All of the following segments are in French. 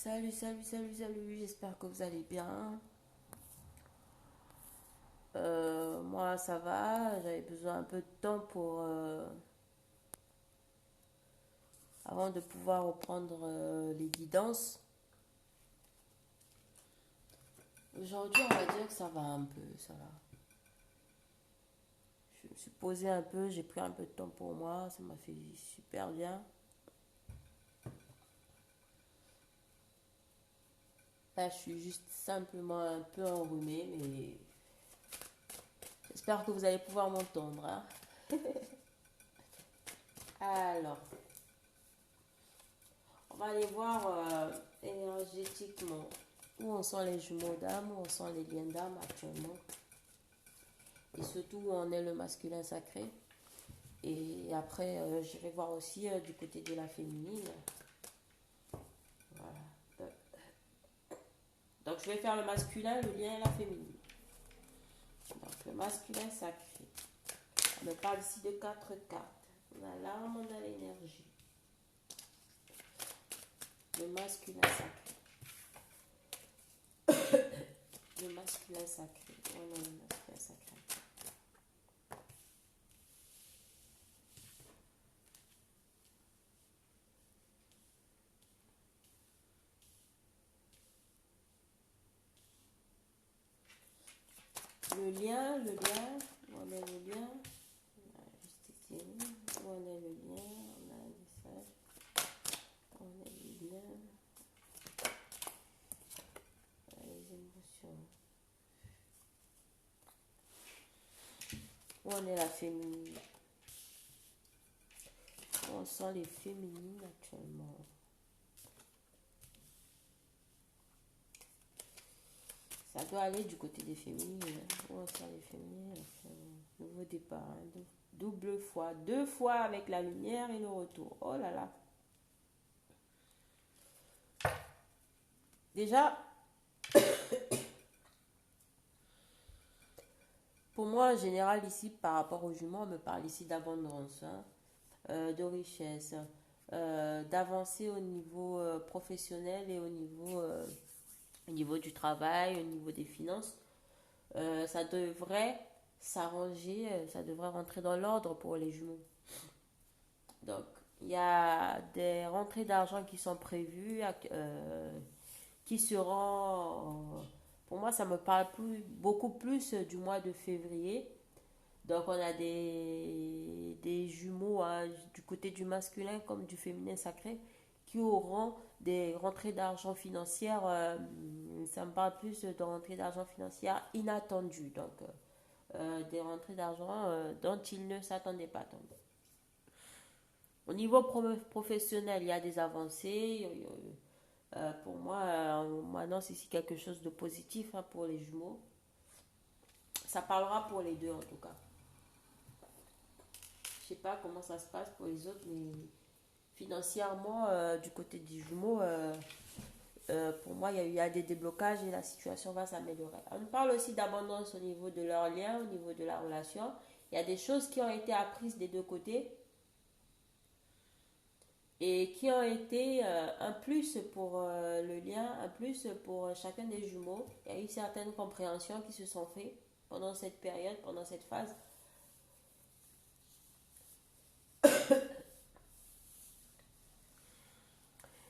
Salut, salut, salut, salut, j'espère que vous allez bien. Moi, ça va, j'avais besoin un peu de temps avant de pouvoir reprendre les guidances. Aujourd'hui, on va dire que ça va un peu, ça va. Je me suis posée un peu, j'ai pris un peu de temps pour moi, ça m'a fait super bien. Là, je suis juste simplement un peu enrhumée, mais j'espère que vous allez pouvoir m'entendre, hein. Alors, on va aller voir énergétiquement où en sont les jumeaux d'âme, où en sont les liens d'âme actuellement, et surtout où en est le masculin sacré. Et après, j'irai voir aussi du côté de la féminine. Voilà. Donc, je vais faire le masculin, le lien et la féminine. Donc, le masculin sacré. On me parle ici de quatre cartes. On a l'âme, on a l'énergie. Le masculin sacré. Le masculin sacré. On a le masculin sacré. Le lien, on a le lien. Juste ici. On a le lien, on a un message. On a le lien, on a les émotions. Où on est la féminine. Où on sent les féminines actuellement. Ça doit aller du côté des féminines. Où on sent les féminines. Nouveau départ. Hein. Double fois. 2 fois avec la lumière et le retour. Oh là là. Déjà, pour moi, en général, ici, par rapport aux jumeaux, on me parle ici d'abondance, hein, de richesse, d'avancer au niveau professionnel et au niveau du travail, au niveau des finances. Ça devrait s'arranger, ça devrait rentrer dans l'ordre pour les jumeaux. Donc, il y a des rentrées d'argent qui sont prévues, qui seront, pour moi, ça me parle beaucoup plus du mois de février. Donc, on a des jumeaux hein, du côté du masculin comme du féminin sacré qui auront des rentrées d'argent financières. Ça me parle plus de rentrées d'argent financières inattendues. Donc, des rentrées d'argent dont ils ne s'attendaient pas. Donc, au niveau professionnel, il y a des avancées. Pour moi, on m'annonce ici quelque chose de positif hein, pour les jumeaux. Ça parlera pour les deux en tout cas. Je sais pas comment ça se passe pour les autres, mais financièrement, du côté des jumeaux, pour moi, il y a des déblocages et la situation va s'améliorer. On parle aussi d'abondance au niveau de leur lien, au niveau de la relation. Il y a des choses qui ont été apprises des deux côtés et qui ont été un plus pour le lien, un plus pour chacun des jumeaux. Il y a eu certaines compréhensions qui se sont faites pendant cette période, pendant cette phase.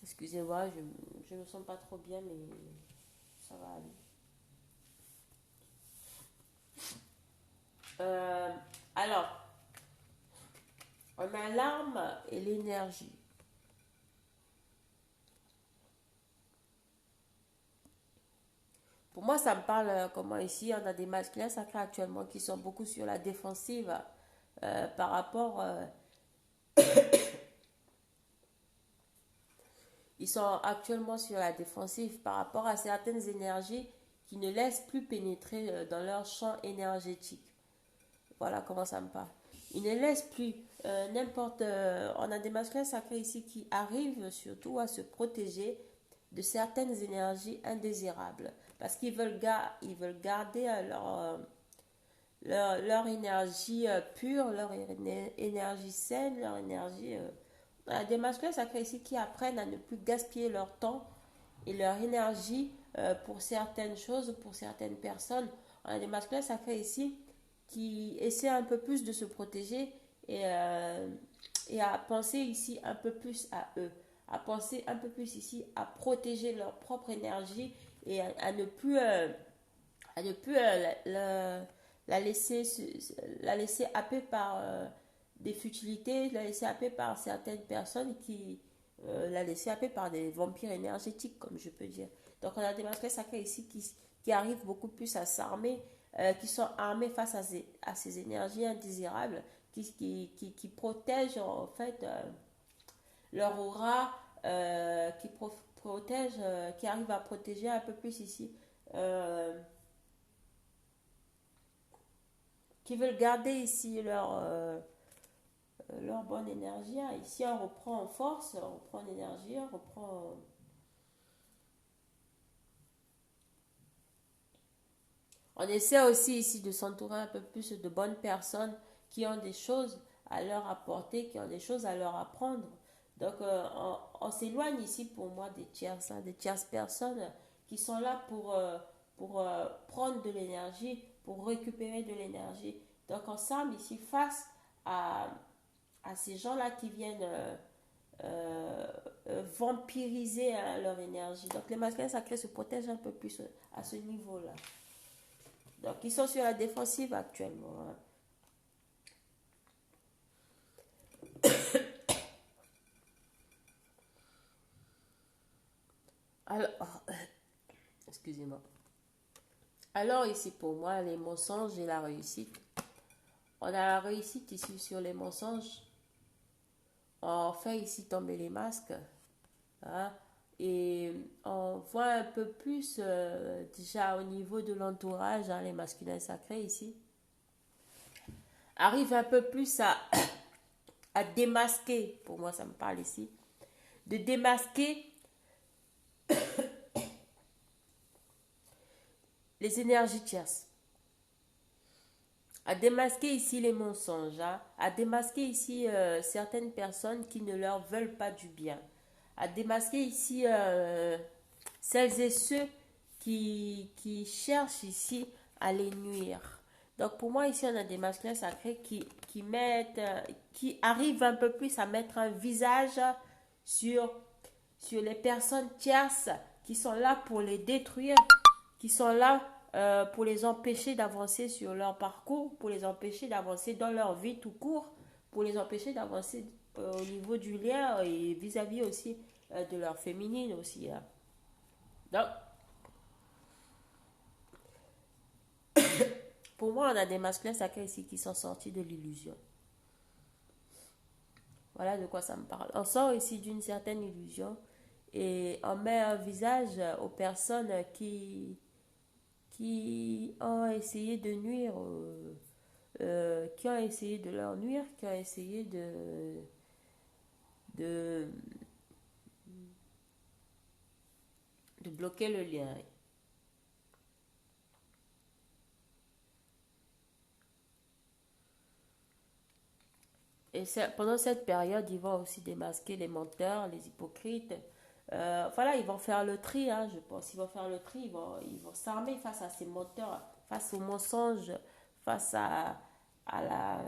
Excusez-moi, je ne me sens pas trop bien, mais ça va aller. Euh, alors, on a l'âme et l'énergie. Pour moi, ça me parle comment ici, on a des masculins sacrés actuellement qui sont beaucoup sur la défensive par rapport... ils sont actuellement sur la défensive par rapport à certaines énergies qui ne laissent plus pénétrer dans leur champ énergétique. Voilà comment ça me parle. Ils ne laissent plus n'importe... on a des masculins sacrés ici qui arrivent surtout à se protéger de certaines énergies indésirables. Parce qu'ils ils veulent garder leur énergie pure, leur énergie saine, leur énergie... On a des masculins sacrés ici qui apprennent à ne plus gaspiller leur temps et leur énergie pour certaines choses, pour certaines personnes. On a des masculins sacrés ici qui essaient un peu plus de se protéger et à penser ici un peu plus à eux, à penser un peu plus ici à protéger leur propre énergie et à ne plus la laisser happer par des futilités, la laisser happer par certaines personnes la laisser happer par des vampires énergétiques, comme je peux dire. Donc on a des masculins sacrés ici qui arrivent beaucoup plus à s'armer, qui sont armés face à ces énergies indésirables, qui protègent en fait leur aura, protègent, qui arrivent à protéger un peu plus ici. euh, qui veulent garder ici leur bonne énergie. Ici, on reprend en force, on reprend en énergie, on reprend. On essaie aussi ici de s'entourer un peu plus de bonnes personnes qui ont des choses à leur apporter, qui ont des choses à leur apprendre. Donc, on s'éloigne ici pour moi des tierces personnes qui sont là pour prendre de l'énergie, pour récupérer de l'énergie. Donc, ensemble, ici, face à, à ces gens-là qui viennent vampiriser leur énergie. Donc, les masculins sacrés se protègent un peu plus à ce niveau-là. Donc, ils sont sur la défensive actuellement, hein. Alors, excusez-moi. Alors, ici, pour moi, les mensonges et la réussite. On a la réussite ici sur les mensonges. On fait ici tomber les masques, hein, et on voit un peu plus déjà au niveau de l'entourage, hein, les masculins sacrés ici arrivent un peu plus à démasquer, pour moi ça me parle ici, de démasquer les énergies tierces, à démasquer ici les mensonges, hein, à démasquer ici certaines personnes qui ne leur veulent pas du bien, à démasquer ici celles et ceux qui cherchent ici à les nuire. Donc pour moi ici on a des masculins sacrés qui arrivent un peu plus à mettre un visage sur, sur les personnes tierces qui sont là pour les détruire, qui sont là pour les empêcher d'avancer sur leur parcours, pour les empêcher d'avancer dans leur vie tout court, pour les empêcher d'avancer au niveau du lien et vis-à-vis aussi de leur féminine aussi, hein. Donc, pour moi, on a des masculins sacrés ici qui sont sortis de l'illusion. Voilà de quoi ça me parle. On sort ici d'une certaine illusion et on met un visage aux personnes qui ont essayé de nuire, qui ont essayé de leur nuire, qui ont essayé de, de bloquer le lien. Et pendant cette période, ils vont aussi démasquer les menteurs, les hypocrites. Voilà, ils vont faire le tri, hein, je pense. Ils vont faire le tri, ils vont s'armer face à ces menteurs, face aux mensonges, face à la,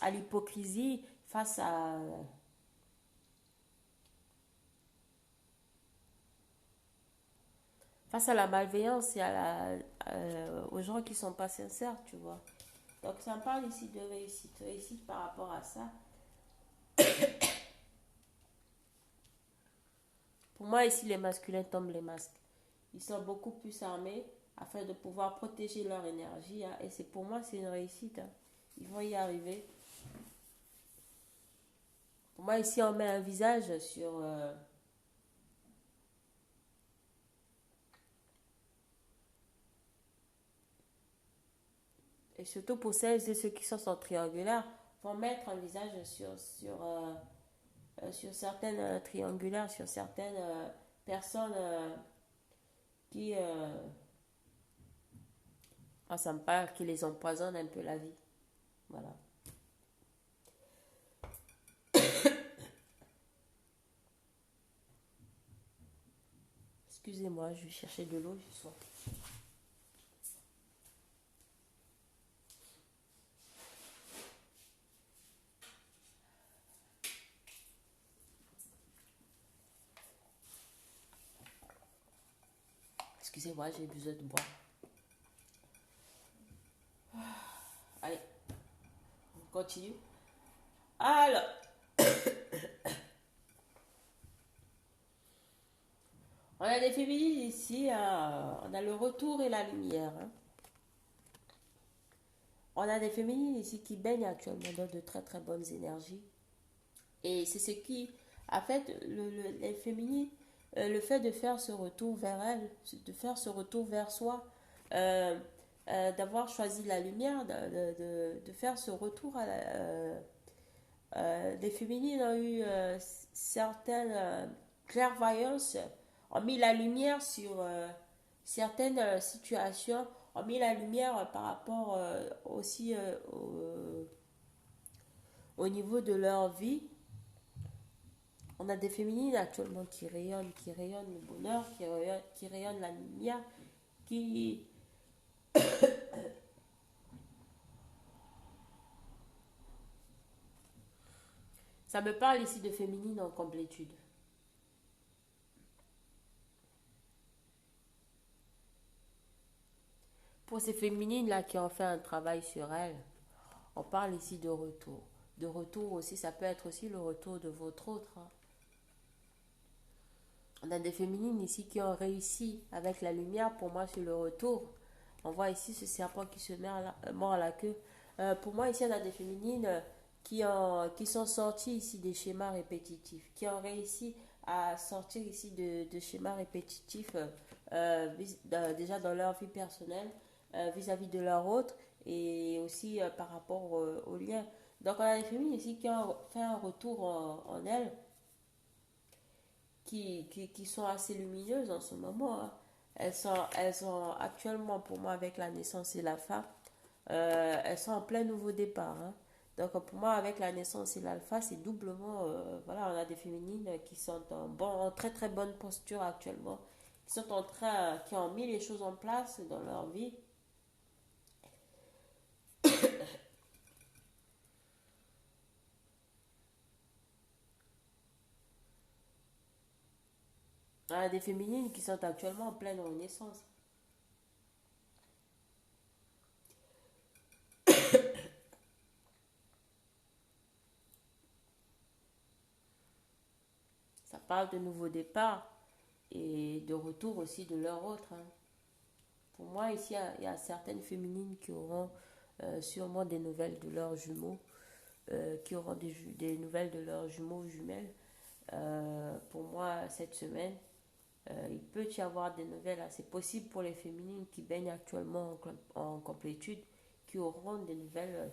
à l'hypocrisie, face à la malveillance et aux gens qui sont pas sincères, tu vois. Donc ça me parle ici de réussite, réussite par rapport à ça. Pour moi, ici, les masculins tombent les masques. Ils sont beaucoup plus armés afin de pouvoir protéger leur énergie, hein. Et c'est pour moi, c'est une réussite, hein. Ils vont y arriver. Pour moi, ici, on met un visage sur... et surtout pour celles et ceux qui sont en triangulaire, vont mettre un visage sur certaines triangulaires, sur certaines personnes qui... ça me parle, qui les empoisonnent un peu la vie. Voilà. Excusez-moi, je vais chercher de l'eau, je sois. Excusez-moi, j'ai besoin de boire. Allez, on continue. Alors, on a des féminines ici, hein. On a le retour et la lumière, hein. On a des féminines ici qui baignent actuellement dans de très très bonnes énergies. Et c'est ce qui, en fait, les féminines, le fait de faire ce retour vers elles, de faire ce retour vers soi, euh, d'avoir choisi la lumière, de faire ce retour à les féminines ont eu certaines clairvoyances, ont mis la lumière sur certaines situations, ont mis la lumière par rapport aussi au niveau de leur vie. On a des féminines actuellement qui rayonnent le bonheur, qui rayonnent la lumière, qui... Ça me parle ici de féminines en complétude. Pour ces féminines-là qui ont fait un travail sur elles, on parle ici de retour. De retour aussi, ça peut être aussi le retour de votre autre, hein. On a des féminines ici qui ont réussi avec la lumière. Pour moi, sur le retour, on voit ici ce serpent qui se mord à la queue. Pour moi, ici, on a des féminines qui sont sorties ici des schémas répétitifs, qui ont réussi à sortir ici de schémas répétitifs déjà dans leur vie personnelle, vis-à-vis de leur autre et aussi par rapport au lien. Donc, on a des féminines ici qui ont fait un retour en elles qui sont assez lumineuses en ce moment, hein. Elles sont actuellement, pour moi, avec la naissance et l'alpha, elles sont en plein nouveau départ, hein. Donc, pour moi, avec la naissance et l'alpha, c'est doublement. Voilà, on a des féminines qui sont en très très bonne posture actuellement, qui sont en train, qui ont mis les choses en place dans leur vie. On a des féminines qui sont actuellement en pleine renaissance. Ça parle de nouveau départ et de retour aussi de leur autre, hein. Pour moi, ici, il y a certaines féminines qui auront sûrement des nouvelles de leurs jumeaux, qui auront des nouvelles de leurs jumeaux ou jumelles. Pour moi, cette semaine, il peut y avoir des nouvelles. C'est possible pour les féminines qui baignent actuellement en complétude, qui auront des nouvelles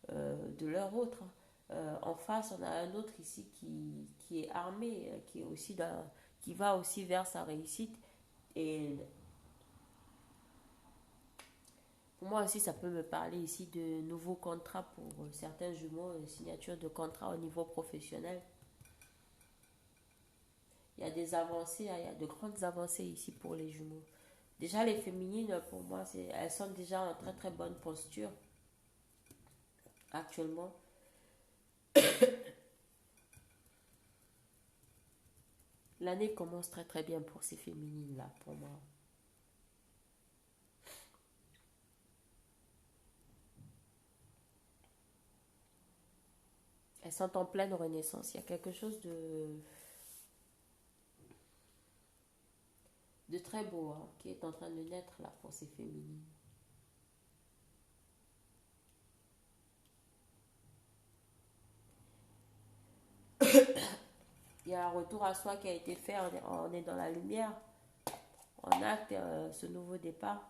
de leur autre, hein. En face, on a un autre ici qui est armé, qui est aussi qui va aussi vers sa réussite. Et pour moi aussi, ça peut me parler ici de nouveaux contrats pour certains jumeaux, signature de contrats au niveau professionnel. Il y a des avancées, hein, il y a de grandes avancées ici pour les jumeaux. Déjà, les féminines, pour moi, elles sont déjà en très très bonne posture actuellement. L'année commence très très bien pour ces féminines-là, pour moi. Elles sont en pleine renaissance. Il y a quelque chose de très beau, hein, qui est en train de naître là pour ces féminines. Il y a un retour à soi qui a été fait, on est dans la lumière, on acte ce nouveau départ.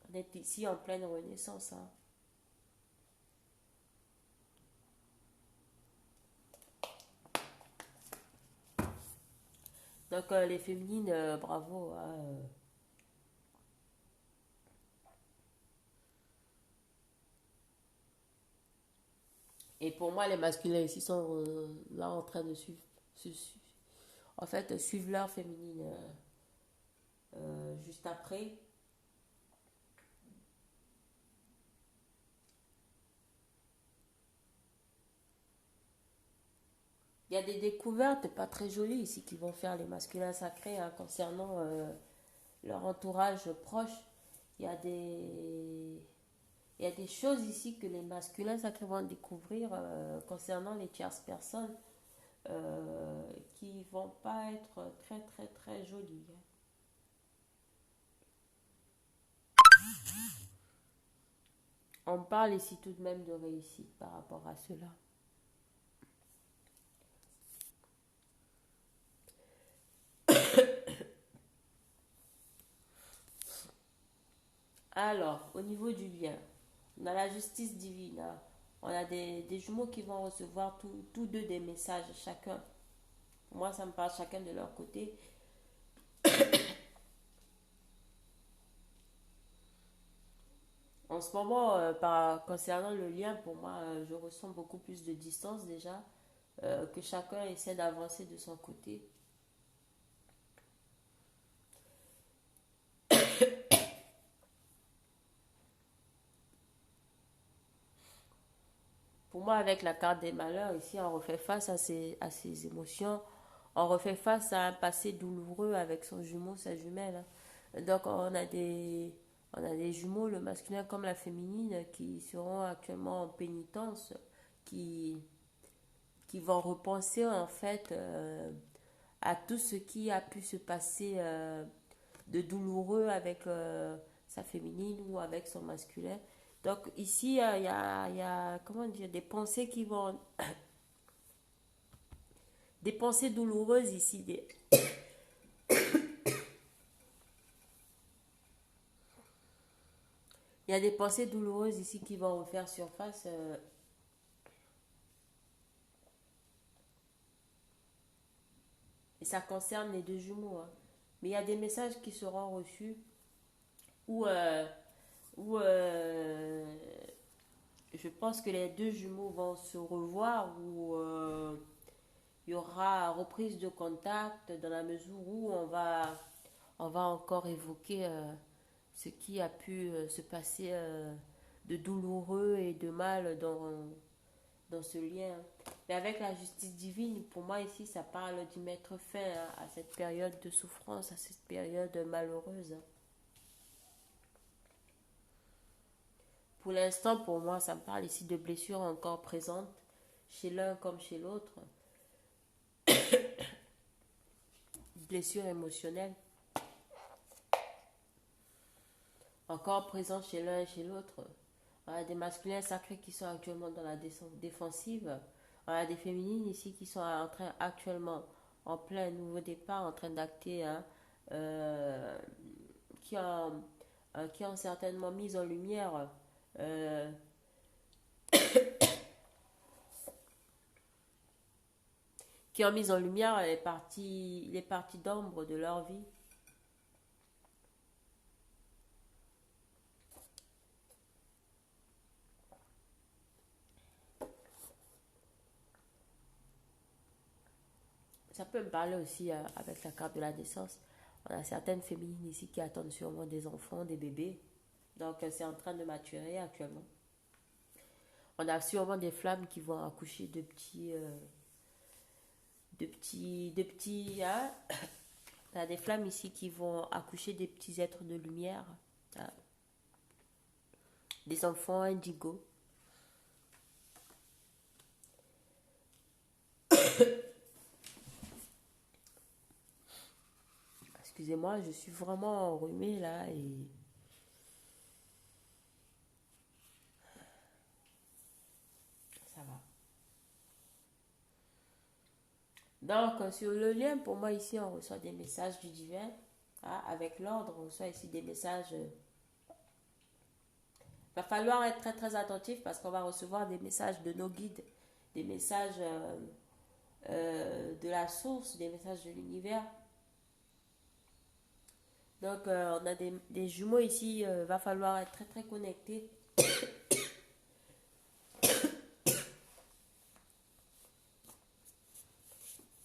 On est ici en pleine renaissance, hein. Donc les féminines, bravo, hein. Et pour moi, les masculins ici sont là en train de suivre, en fait, suivent l'heure féminine juste après. Il y a des découvertes pas très jolies ici qui vont faire les masculins sacrés hein, concernant leur entourage proche. Il y a des, il y a des choses ici que les masculins sacrés vont découvrir concernant les tierces personnes qui vont pas être très très très jolies. On parle ici tout de même de réussite par rapport à cela. Alors, au niveau du bien, on a la justice divine. Hein. On a des jumeaux qui vont recevoir tous deux des messages chacun. Moi, ça me parle chacun de leur côté. En ce moment, concernant le lien, pour moi, je ressens beaucoup plus de distance déjà, que chacun essaie d'avancer de son côté. Pour moi, avec la carte des malheurs, ici, on refait face à ces émotions. On refait face à un passé douloureux avec son jumeau, sa jumelle. Hein. Donc, on a des jumeaux, le masculin comme la féminine, qui seront actuellement en pénitence, qui, qui vont repenser en fait à tout ce qui a pu se passer de douloureux avec sa féminine ou avec son masculin. Donc ici, il y a, comment dire, des pensées qui vont... Des pensées douloureuses ici. Il y a des pensées douloureuses ici qui vont refaire surface. Et ça concerne les deux jumeaux. Hein. Mais il y a des messages qui seront reçus où, où je pense que les deux jumeaux vont se revoir, où il y aura reprise de contact dans la mesure où on va encore évoquer ce qui a pu se passer de douloureux et de mal dans ce lien. Mais avec la justice divine, pour moi ici, ça parle d'y mettre fin hein, à cette période de souffrance, à cette période malheureuse. Pour l'instant, pour moi, ça me parle ici de blessures encore présentes, chez l'un comme chez l'autre, blessures émotionnelles, encore présentes chez l'un et chez l'autre. On a des masculins sacrés qui sont actuellement dans la défensive. On a des féminines ici qui sont en train actuellement en plein nouveau départ, en train d'acter, hein, euh, qui, ont, qui ont certainement mis en lumière euh, qui ont mis en lumière les parties d'ombre de leur vie. Ça peut me parler aussi avec la carte de la naissance. On a certaines féminines ici qui attendent sûrement des enfants, des bébés. Donc c'est en train de maturer actuellement. On a sûrement des flammes qui vont accoucher de petits, hein. On a des flammes ici qui vont accoucher des petits êtres de lumière, hein. Des enfants indigo. Excusez-moi, je suis vraiment enrhumée là et ça va. Donc, sur le lien, pour moi, ici, on reçoit des messages du divin. Hein, avec l'ordre, on reçoit ici des messages. Il va falloir être très, très attentif parce qu'on va recevoir des messages de nos guides, des messages de la source, des messages de l'univers. Donc, on a des jumeaux ici. Il va falloir être très, très connecté. Il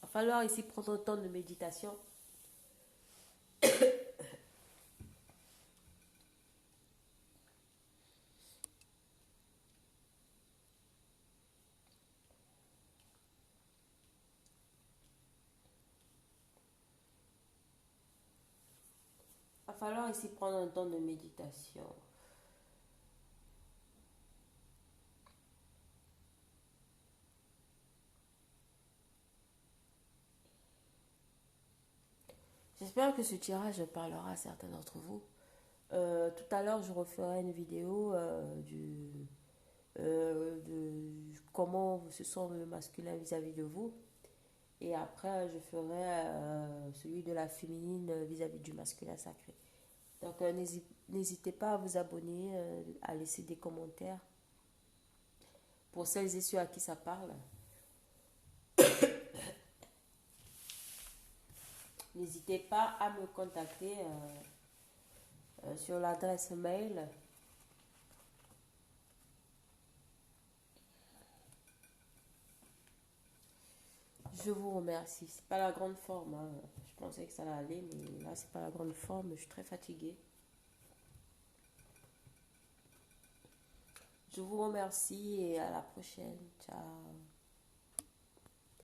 va falloir ici prendre un temps de méditation. Il va falloir ici prendre un temps de méditation. J'espère que ce tirage parlera à certains d'entre vous. Tout à l'heure, je referai une vidéo de comment se sent le masculin vis-à-vis de vous. Et après, je ferai celui de la féminine vis-à-vis du masculin sacré. Donc, n'hésitez pas à vous abonner, à laisser des commentaires pour celles et ceux à qui ça parle. N'hésitez pas à me contacter sur l'adresse mail. Je vous remercie. C'est pas la grande forme, hein. Je pensais que ça allait aller, mais là, c'est pas la grande forme. Je suis très fatiguée. Je vous remercie et à la prochaine. Ciao.